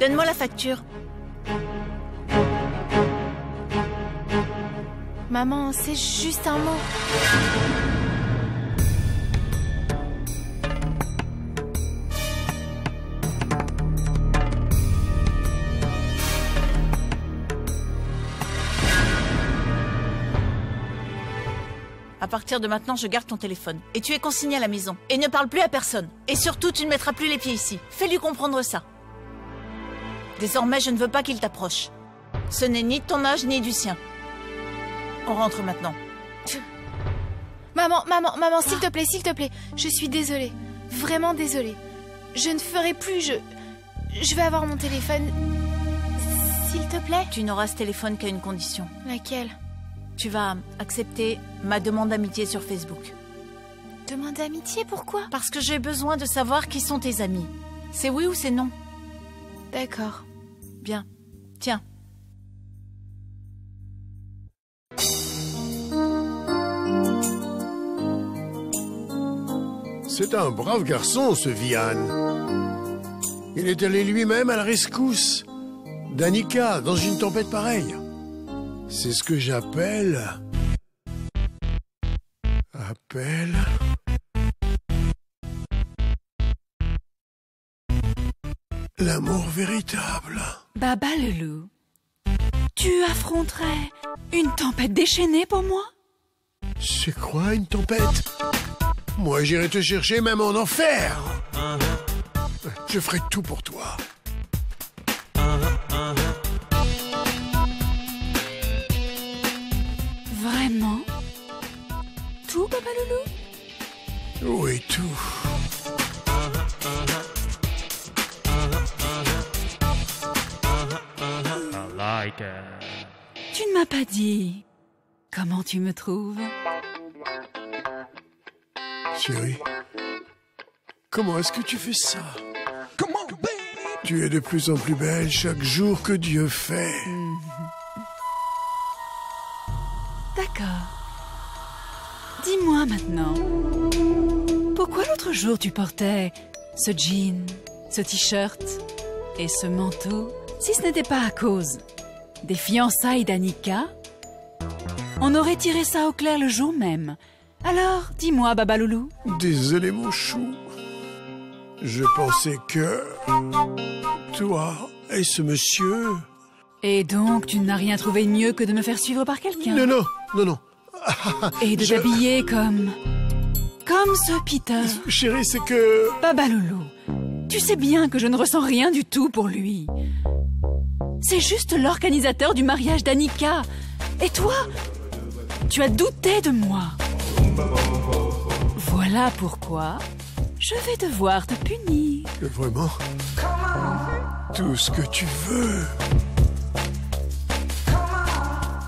Donne-moi la facture. Maman, c'est juste un mot. À partir de maintenant, je garde ton téléphone. Et tu es consigné à la maison. Et ne parle plus à personne. Et surtout, tu ne mettras plus les pieds ici. Fais-lui comprendre ça. Désormais, je ne veux pas qu'il t'approche. Ce n'est ni de ton âge, ni du sien. On rentre maintenant. Maman, s'il te plaît. Je suis désolée. Vraiment désolée. Je ne ferai plus, je vais avoir mon téléphone. S'il te plaît. Tu n'auras ce téléphone qu'à une condition. Laquelle? Tu vas accepter ma demande d'amitié sur Facebook. Demande d'amitié, pourquoi? Parce que j'ai besoin de savoir qui sont tes amis. C'est oui ou c'est non? D'accord. Bien. Tiens. C'est un brave garçon, ce Vian. Il est allé lui-même à la rescousse d'Annika dans une tempête pareille. C'est ce que j'appelle... l'amour véritable. Baba le loup, tu affronterais une tempête déchaînée pour moi? C'est quoi une tempête? Moi, j'irai te chercher même en enfer. Je ferai tout pour toi. Vraiment? Tout, Baba le loup? Oui, tout. Tu ne m'as pas dit comment tu me trouves? Chérie, comment est-ce que tu fais ça? Tu es de plus en plus belle chaque jour que Dieu fait. D'accord. Dis-moi maintenant, pourquoi l'autre jour tu portais ce jean, ce t-shirt et ce manteau, si ce n'était pas à cause des fiançailles d'Annika? On aurait tiré ça au clair le jour même. Alors, dis-moi, Baba Loulou. Désolé, mon chou. Je pensais que... toi et ce monsieur... Et donc, tu n'as rien trouvé de mieux que de me faire suivre par quelqu'un? Non. Et de t'habiller comme ce Peter. Chérie, c'est que... Baba Loulou, tu sais bien que je ne ressens rien du tout pour lui. C'est juste l'organisateur du mariage d'Annika. Et toi, tu as douté de moi. Voilà pourquoi je vais devoir te punir. Vraiment? Tout ce que tu veux.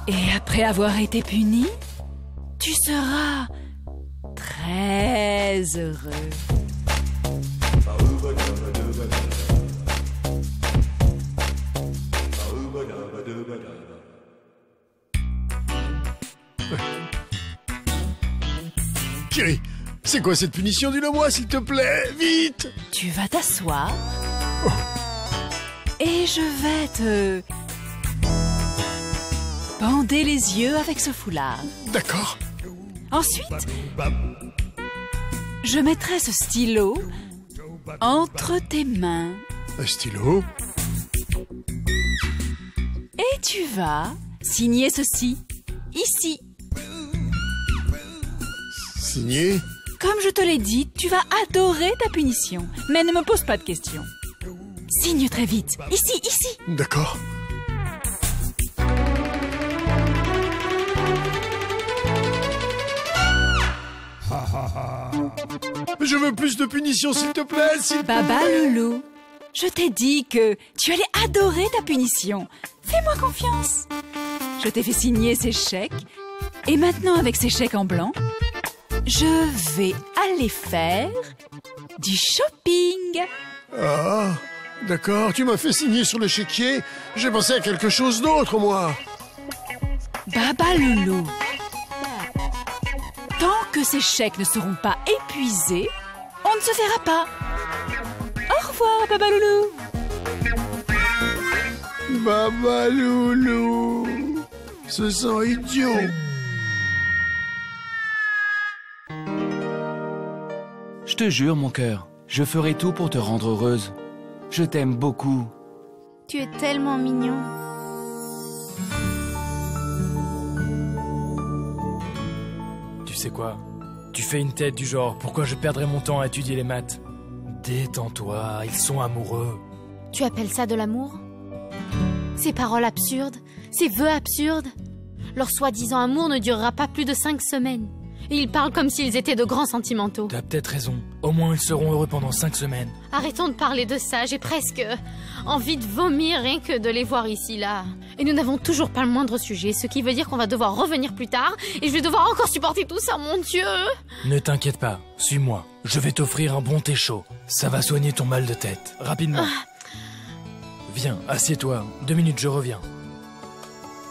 Et après avoir été puni, tu seras très heureux. Chérie, c'est quoi cette punition? Dis-le-moi, s'il te plaît, vite! Tu vas t'asseoir et je vais te bander les yeux avec ce foulard. D'accord. Ensuite, je mettrai ce stylo entre tes mains. Un stylo? Et tu vas signer ceci, ici. Signé? Comme je te l'ai dit, tu vas adorer ta punition. Mais ne me pose pas de questions. Signe très vite. Ici. D'accord. Je veux plus de punition, s'il te plaît, Baba Loulou, je t'ai dit que tu allais adorer ta punition. Fais-moi confiance. Je t'ai fait signer ces chèques. Et maintenant, avec ces chèques en blanc, je vais aller faire du shopping. Ah, d'accord, tu m'as fait signer sur le chéquier. J'ai pensé à quelque chose d'autre, moi. Baba Loulou, tant que ces chèques ne seront pas épuisés, on ne se verra pas. Au revoir, Baba Loulou. Baba Loulou se sent idiot. Je te jure, mon cœur, je ferai tout pour te rendre heureuse. Je t'aime beaucoup. Tu es tellement mignon. Tu sais quoi? Tu fais une tête du genre, pourquoi je perdrais mon temps à étudier les maths? Détends-toi, ils sont amoureux. Tu appelles ça de l'amour? Ces paroles absurdes, ces vœux absurdes. Leur soi-disant amour ne durera pas plus de 5 semaines. Et ils parlent comme s'ils étaient de grands sentimentaux. T'as peut-être raison. Au moins ils seront heureux pendant 5 semaines. Arrêtons de parler de ça, j'ai presque envie de vomir rien que de les voir ici, là. Et nous n'avons toujours pas le moindre sujet, ce qui veut dire qu'on va devoir revenir plus tard, et je vais devoir encore supporter tout ça, mon Dieu! Ne t'inquiète pas, suis-moi. Je vais t'offrir un bon thé chaud. Ça va soigner ton mal de tête, rapidement. Viens, assieds-toi. 2 minutes, je reviens.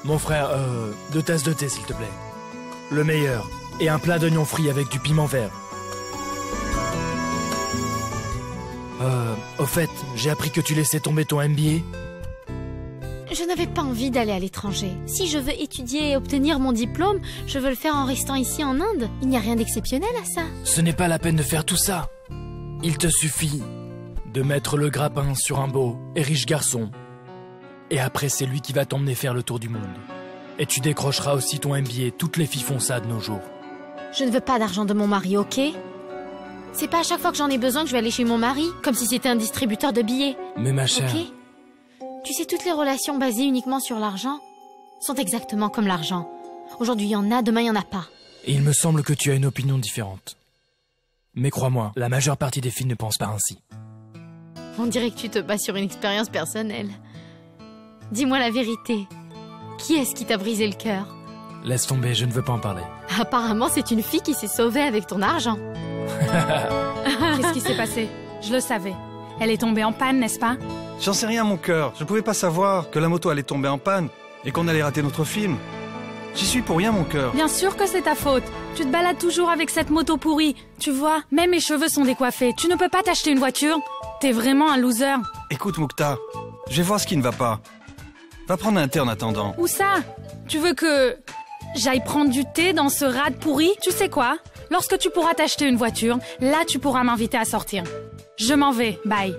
Mon frère, 2 tasses de thé, s'il te plaît. Le meilleur. Et un plat d'oignons frits avec du piment vert. Au fait, j'ai appris que tu laissais tomber ton MBA. Je n'avais pas envie d'aller à l'étranger. Si je veux étudier et obtenir mon diplôme, je veux le faire en restant ici en Inde. Il n'y a rien d'exceptionnel à ça. Ce n'est pas la peine de faire tout ça. Il te suffit de mettre le grappin sur un beau et riche garçon. Et après, c'est lui qui va t'emmener faire le tour du monde. Et tu décrocheras aussi ton MBA. Toutes les filles font ça de nos jours. Je ne veux pas d'argent de mon mari, ok? C'est pas à chaque fois que j'en ai besoin que je vais aller chez mon mari, comme si c'était un distributeur de billets. Mais ma chère... Ok? Tu sais, toutes les relations basées uniquement sur l'argent sont exactement comme l'argent. Aujourd'hui, il y en a, demain, il n'y en a pas. Et il me semble que tu as une opinion différente. Mais crois-moi, la majeure partie des filles ne pensent pas ainsi. On dirait que tu te bases sur une expérience personnelle. Dis-moi la vérité. Qui est-ce qui t'a brisé le cœur? Laisse tomber, je ne veux pas en parler. Apparemment, c'est une fille qui s'est sauvée avec ton argent. Qu'est-ce qui s'est passé? Je le savais. Elle est tombée en panne, n'est-ce pas? J'en sais rien, mon cœur. Je pouvais pas savoir que la moto allait tomber en panne et qu'on allait rater notre film. J'y suis pour rien, mon cœur. Bien sûr que c'est ta faute. Tu te balades toujours avec cette moto pourrie. Tu vois, même mes cheveux sont décoiffés. Tu ne peux pas t'acheter une voiture. T'es vraiment un loser. Écoute, Moukta, je vais voir ce qui ne va pas. Va prendre un thé en attendant. Où ça? Tu veux que j'aille prendre du thé dans ce rade pourri? Tu sais quoi? Lorsque tu pourras t'acheter une voiture, là tu pourras m'inviter à sortir. Je m'en vais, bye.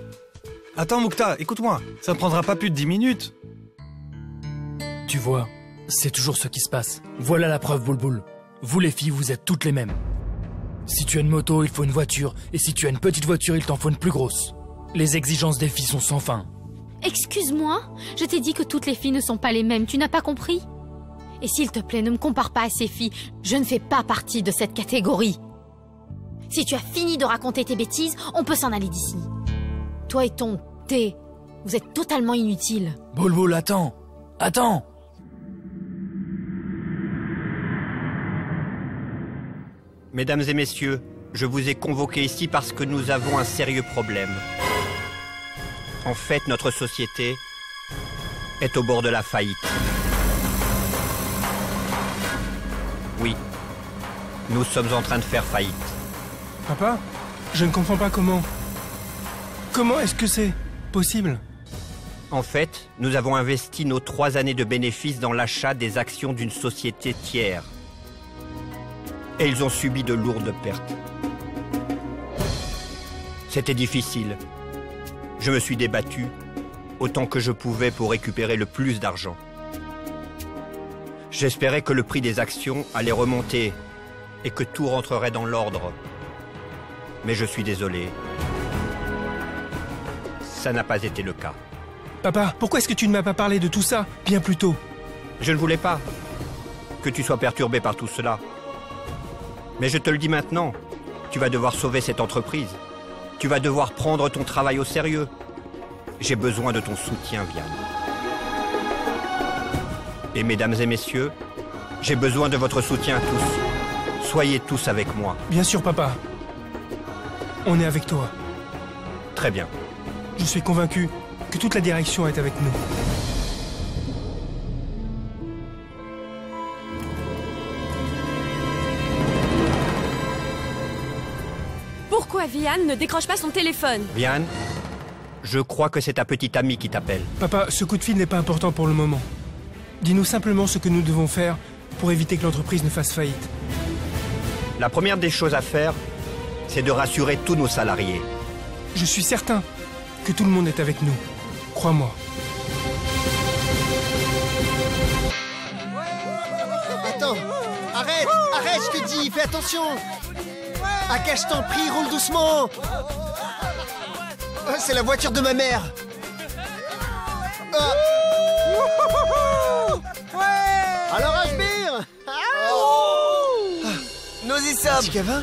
Attends, Moukta, écoute-moi. Ça ne prendra pas plus de 10 minutes. Tu vois, c'est toujours ce qui se passe. Voilà la preuve, Boulboul. Vous les filles, vous êtes toutes les mêmes. Si tu as une moto, il faut une voiture. Et si tu as une petite voiture, il t'en faut une plus grosse. Les exigences des filles sont sans fin. Excuse-moi, je t'ai dit que toutes les filles ne sont pas les mêmes, tu n'as pas compris? Et s'il te plaît, ne me compare pas à ces filles, je ne fais pas partie de cette catégorie. Si tu as fini de raconter tes bêtises, on peut s'en aller d'ici. Toi et ton thé, vous êtes totalement inutiles. Boulboul, attends. Attends. Mesdames et messieurs, je vous ai convoqués ici parce que nous avons un sérieux problème. En fait, notre société est au bord de la faillite. Oui, nous sommes en train de faire faillite. Papa, je ne comprends pas comment. Comment est-ce que c'est possible? En fait, nous avons investi nos 3 années de bénéfices dans l'achat des actions d'une société tiers. Et ils ont subi de lourdes pertes. C'était difficile. Je me suis débattu autant que je pouvais pour récupérer le plus d'argent. J'espérais que le prix des actions allait remonter et que tout rentrerait dans l'ordre. Mais je suis désolé. Ça n'a pas été le cas. Papa, pourquoi est-ce que tu ne m'as pas parlé de tout ça bien plus tôt? Je ne voulais pas que tu sois perturbé par tout cela. Mais je te le dis maintenant, tu vas devoir sauver cette entreprise. Tu vas devoir prendre ton travail au sérieux. J'ai besoin de ton soutien, Vianne. Et mesdames et messieurs, j'ai besoin de votre soutien tous. Soyez tous avec moi. Bien sûr, papa. On est avec toi. Très bien. Je suis convaincu que toute la direction est avec nous. Pourquoi Vianne ne décroche pas son téléphone? Vianne, Je crois que c'est ta petite amie qui t'appelle. Papa, ce coup de fil n'est pas important pour le moment. Dis-nous simplement ce que nous devons faire pour éviter que l'entreprise ne fasse faillite. La première des choses à faire, c'est de rassurer tous nos salariés. Je suis certain que tout le monde est avec nous. Crois-moi. Attends, arrête, je te dis, fais attention. Akash, je t'en prie, roule doucement. Oh, c'est la voiture de ma mère. Oh. Alors, Ashbir. Nous y sommes. Petit Gavin,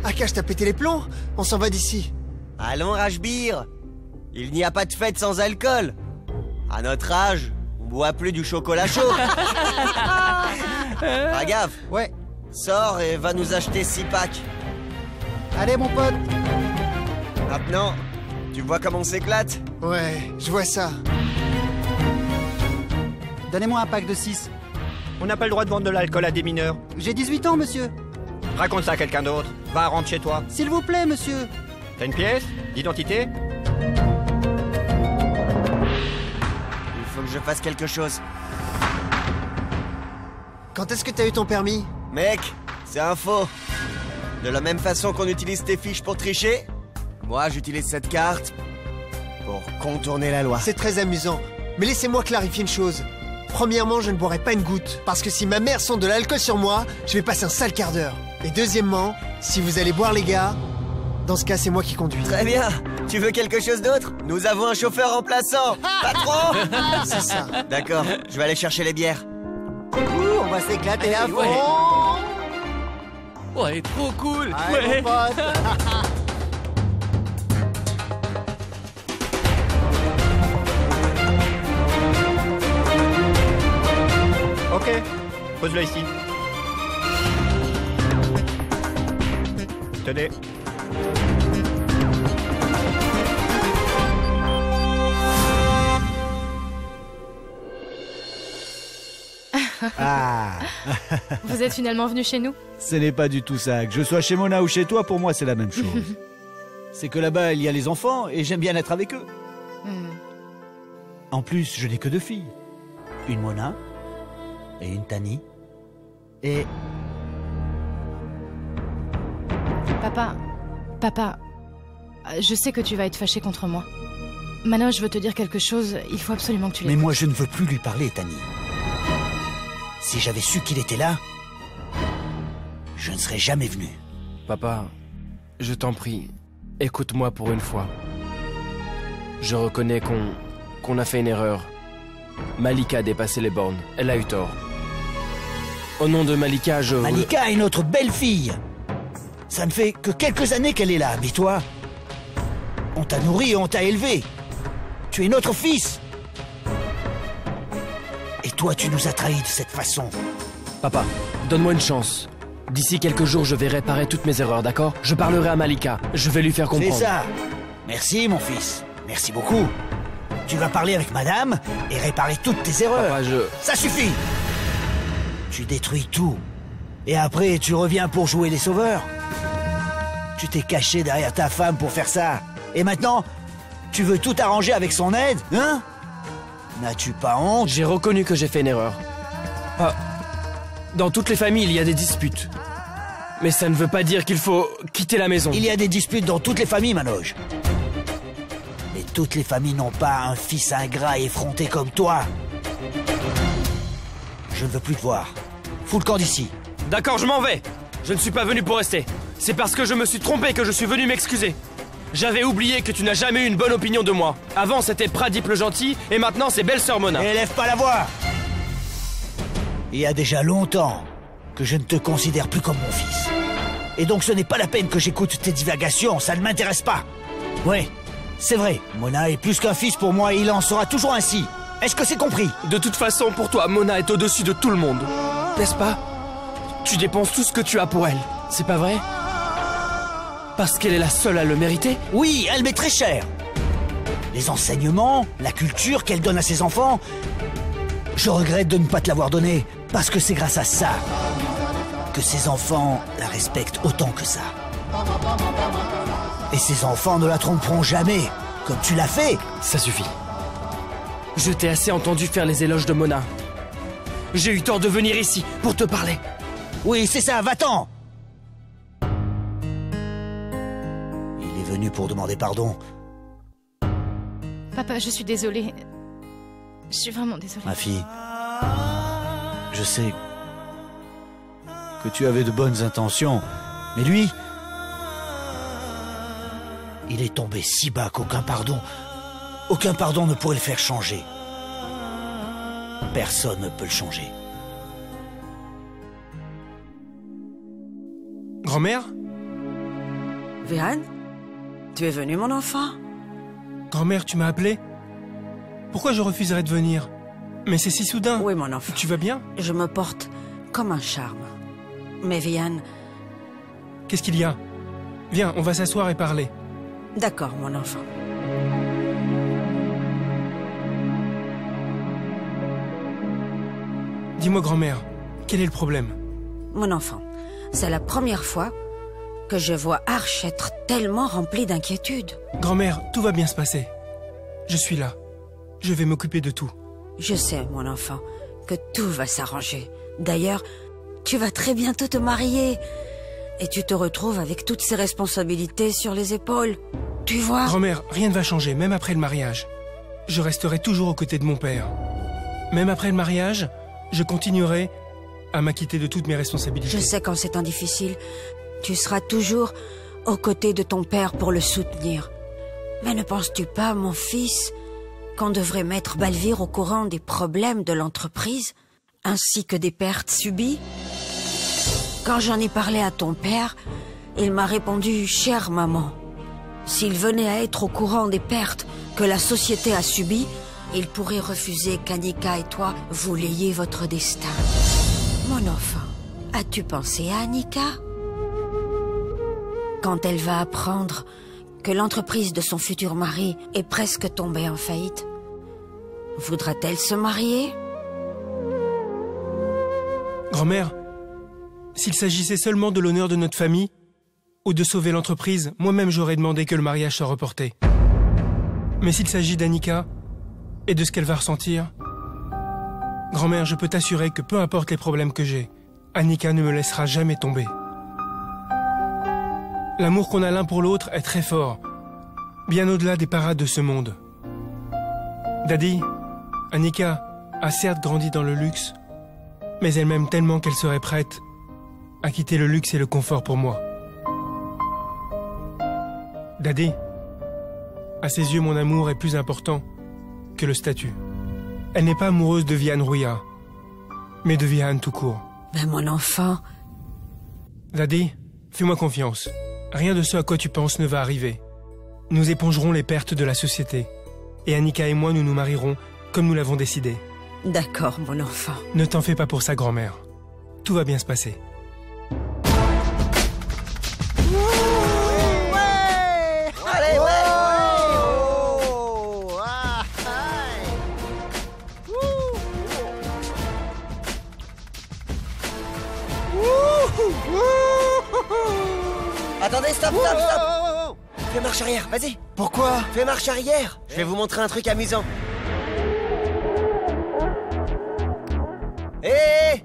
Akash t'a pété les plombs. On s'en va d'ici. Allons, Rajbir. Il n'y a pas de fête sans alcool. À notre âge, on boit plus du chocolat chaud. Raghav. Ouais. Sors et va nous acheter 6 packs. Allez, mon pote. Maintenant, tu vois comment on s'éclate? Ouais, je vois ça. Donnez-moi un pack de 6. On n'a pas le droit de vendre de l'alcool à des mineurs. J'ai 18 ans, monsieur. Raconte ça à quelqu'un d'autre. Va, rentre chez toi. S'il vous plaît, monsieur. T'as une pièce d'identité? Il faut que je fasse quelque chose. Quand est-ce que t'as eu ton permis? Mec, c'est un faux. De la même façon qu'on utilise tes fiches pour tricher, moi j'utilise cette carte pour contourner la loi. C'est très amusant. Mais laissez-moi clarifier une chose. Premièrement, je ne boirai pas une goutte. Parce que si ma mère sent de l'alcool sur moi, je vais passer un sale quart d'heure. Et deuxièmement, si vous allez boire les gars, dans ce cas, c'est moi qui conduis. Très bien. Tu veux quelque chose d'autre? Nous avons un chauffeur remplaçant. Patron. C'est ça. D'accord, je vais aller chercher les bières. On va s'éclater à fond. Ouais, trop cool. Allez, mon pote. Ok, pose-le ici. Tenez. Ah. Vous êtes finalement venu chez nous? Ce n'est pas du tout ça. Que je sois chez Mona ou chez toi, pour moi, c'est la même chose. C'est que là-bas, il y a les enfants et j'aime bien être avec eux. En plus, je n'ai que 2 filles. Une Mona et une Tani. Et... Papa, je sais que tu vas être fâché contre moi. Maintenant, je veux te dire quelque chose, il faut absolument que tu l'écoutes. Mais moi, je ne veux plus lui parler, Tani. Si j'avais su qu'il était là, je ne serais jamais venu. Papa, je t'en prie, écoute-moi pour une fois. Je reconnais qu'on a fait une erreur. Malika a dépassé les bornes. Elle a eu tort. Au nom de Malika, je... Malika est notre belle-fille. Ça ne fait que quelques années qu'elle est là, mais toi... On t'a nourri et on t'a élevé. Tu es notre fils. Et toi, tu nous as trahis de cette façon. Papa, donne-moi une chance. D'ici quelques jours, je vais réparer toutes mes erreurs, d'accord? Je parlerai à Malika. Je vais lui faire comprendre. C'est ça. Merci, mon fils. Merci beaucoup. Tu vas parler avec madame et réparer toutes tes erreurs. Papa, Ça suffit. Tu détruis tout. Et après, tu reviens pour jouer les sauveurs. Tu t'es caché derrière ta femme pour faire ça. Et maintenant, tu veux tout arranger avec son aide, hein? N'as-tu pas honte? J'ai reconnu que j'ai fait une erreur. Dans toutes les familles, il y a des disputes. Mais ça ne veut pas dire qu'il faut quitter la maison. Il y a des disputes dans toutes les familles, Manoj. Mais toutes les familles n'ont pas un fils ingrat et effronté comme toi. Je ne veux plus te voir. Fous le camp d'ici. D'accord, je m'en vais. Je ne suis pas venu pour rester. C'est parce que je me suis trompé que je suis venu m'excuser. J'avais oublié que tu n'as jamais eu une bonne opinion de moi. Avant, c'était Pradip le gentil, et maintenant, c'est Belle-Sœur Mona. Élève pas la voix. Il y a déjà longtemps que je ne te considère plus comme mon fils. Et donc ce n'est pas la peine que j'écoute tes divagations, ça ne m'intéresse pas. Ouais, c'est vrai, Mona est plus qu'un fils pour moi et il en sera toujours ainsi. Est-ce que c'est compris? De toute façon, pour toi, Mona est au-dessus de tout le monde. N'est-ce pas? Tu dépenses tout ce que tu as pour elle, c'est pas vrai? Parce qu'elle est la seule à le mériter? Oui, elle met très cher. Les enseignements, la culture qu'elle donne à ses enfants... Je regrette de ne pas te l'avoir donnée, parce que c'est grâce à ça que ses enfants la respectent autant que ça. Et ses enfants ne la tromperont jamais. comme tu l'as fait. Ça suffit. Je t'ai assez entendu faire les éloges de Mona. J'ai eu tort de venir ici pour te parler. Oui, c'est ça, va-t'en. Il est venu pour demander pardon. Papa, je suis désolée. Je suis vraiment désolée. Ma fille, je sais que tu avais de bonnes intentions, mais lui, il est tombé si bas aucun pardon ne pourrait le faire changer. Personne ne peut le changer. Grand-mère? Vihan, tu es venu, mon enfant? Grand-mère, tu m'as appelé? Pourquoi je refuserais de venir? Mais c'est si soudain. Oui, mon enfant. Tu vas bien? Je me porte comme un charme. Mais Vihan... Qu'est-ce qu'il y a? Viens, on va s'asseoir et parler. D'accord, mon enfant. Dis-moi, grand-mère, quel est le problème? Mon enfant, c'est la première fois que je vois Arch être tellement rempli d'inquiétude. Grand-mère, tout va bien se passer. Je suis là. Je vais m'occuper de tout. Je sais, mon enfant, que tout va s'arranger. D'ailleurs, tu vas très bientôt te marier. Et tu te retrouves avec toutes ces responsabilités sur les épaules. Tu vois? Grand-mère, rien ne va changer, même après le mariage. Je resterai toujours aux côtés de mon père. Même après le mariage, je continuerai à m'acquitter de toutes mes responsabilités. Je sais qu'en ces temps difficiles, tu seras toujours aux côtés de ton père pour le soutenir. Mais ne penses-tu pas, mon fils, qu'on devrait mettre Balvir au courant des problèmes de l'entreprise, ainsi que des pertes subies? Quand j'en ai parlé à ton père, il m'a répondu « Chère maman, s'il venait à être au courant des pertes que la société a subies, il pourrait refuser qu'Annika et toi, vous l'ayez votre destin. » Mon enfant, as-tu pensé à Annika? Quand elle va apprendre que l'entreprise de son futur mari est presque tombée en faillite, voudra-t-elle se marier? Grand-mère, s'il s'agissait seulement de l'honneur de notre famille ou de sauver l'entreprise, moi-même j'aurais demandé que le mariage soit reporté. Mais s'il s'agit d'Annika et de ce qu'elle va ressentir, grand-mère, je peux t'assurer que peu importe les problèmes que j'ai, Annika ne me laissera jamais tomber. L'amour qu'on a l'un pour l'autre est très fort, bien au-delà des parades de ce monde. Daddy, Annika a certes grandi dans le luxe, mais elle m'aime tellement qu'elle serait prête à quitter le luxe et le confort pour moi. Daddy, à ses yeux, mon amour est plus important que le statut. Elle n'est pas amoureuse de Vihan Rouya, mais de Vihan tout court. Mais mon enfant... Daddy, fais-moi confiance. Rien de ce à quoi tu penses ne va arriver. Nous épongerons les pertes de la société. Et Annika et moi, nous nous marierons comme nous l'avons décidé. D'accord, mon enfant. Ne t'en fais pas pour ça, grand-mère. Tout va bien se passer. Allez, ouais! Attendez, stop! Fais marche arrière, vas-y! Pourquoi? Fais marche arrière! Je vais vous montrer un truc amusant. Hé!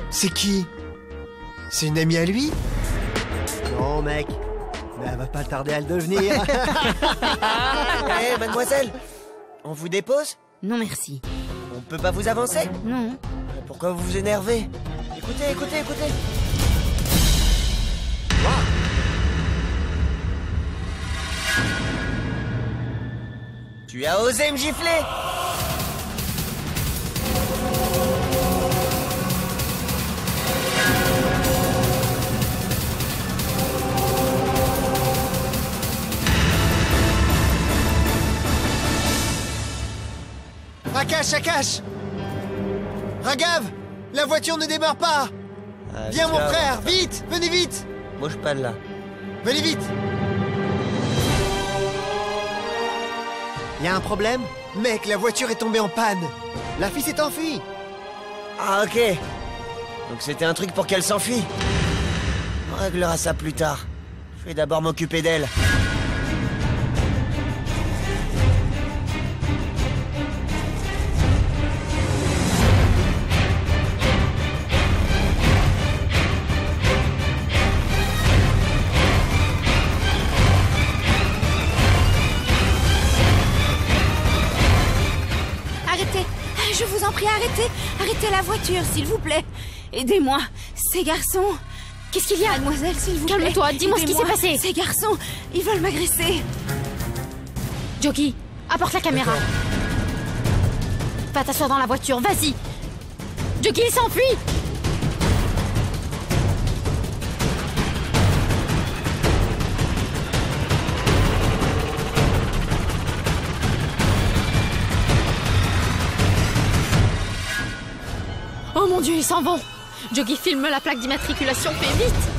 C'est qui? C'est une amie à lui? Non, mec. Mais elle va pas tarder à le devenir. Hé, mademoiselle! On vous dépose? Non, merci. On peut pas vous avancer? Non. Pourquoi vous vous énervez? Écoutez. Tu as osé me gifler? Akash! Ragav! La voiture ne démarre pas! Viens, mon frère, vite! Venez vite! Bouge pas de là. Venez vite! Y a un problème? Mec, la voiture est tombée en panne! La fille s'est enfuie! Ah, ok. Donc c'était un truc pour qu'elle s'enfuit. On réglera ça plus tard. Je vais d'abord m'occuper d'elle. en prie, arrêtez. Arrêtez la voiture, s'il vous plaît. Aidez-moi. Ces garçons... Qu'est-ce qu'il y a? Mademoiselle, s'il vous plaît. Calme-toi, dis-moi ce qui s'est passé. Ces garçons, ils veulent m'agresser. Jogi, apporte la caméra. Va t'asseoir dans la voiture, vas-y. Jogi, il s'enfuit. Oh mon Dieu, ils s'en vont. Jogi, filme la plaque d'immatriculation, fais vite.